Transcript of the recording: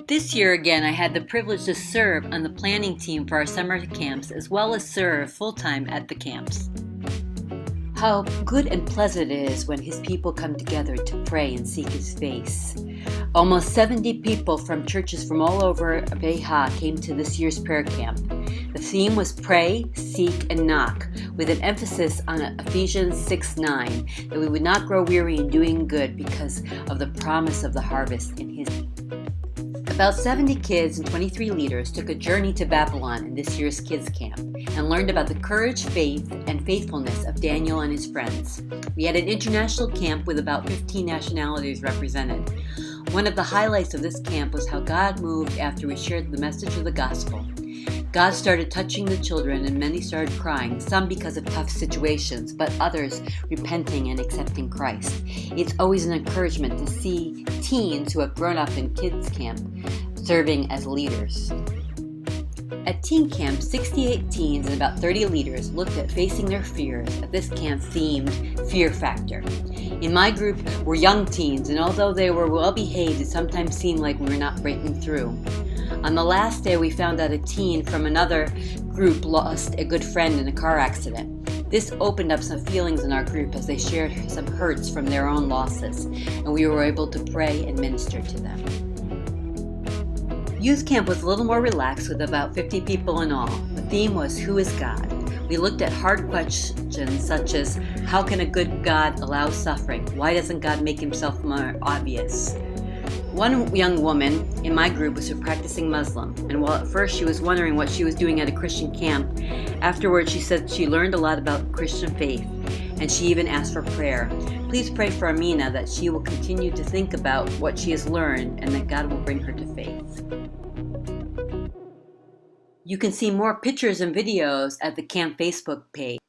This year again, I had the privilege to serve on the planning team for our summer camps as well as serve full-time at the camps. How good and pleasant it is when His people come together to pray and seek His face. Almost 70 people from churches from all over Beja came to this year's prayer camp. The theme was Pray, Seek, and Knock, with an emphasis on Ephesians 6:9, that we would not grow weary in doing good because of the promise of the harvest in His. About 70 kids and 23 leaders took a journey to Babylon in this year's kids camp and learned about the courage, faith, and faithfulness of Daniel and his friends. We had an international camp with about 15 nationalities represented. One of the highlights of this camp was how God moved after we shared the message of the gospel. God started touching the children and many started crying, some because of tough situations, but others repenting and accepting Christ. It's always an encouragement to see teens who have grown up in kids camp serving as leaders. At teen camp, 68 teens and about 30 leaders looked at facing their fears at this camp themed Fear Factor. In my group were young teens, and although they were well behaved, it sometimes seemed like we were not breaking through. On the last day, we found out a teen from another group lost a good friend in a car accident. This opened up some feelings in our group as they shared some hurts from their own losses, and we were able to pray and minister to them. Youth camp was a little more relaxed with about 50 people in all. The theme was Who is God? We looked at hard questions such as, how can a good God allow suffering? Why doesn't God make Himself more obvious? One young woman in my group was a practicing Muslim, and while at first she was wondering what she was doing at a Christian camp, afterwards she said she learned a lot about Christian faith, and she even asked for prayer. Please pray for Amina that she will continue to think about what she has learned and that God will bring her to faith. You can see more pictures and videos at the camp Facebook page.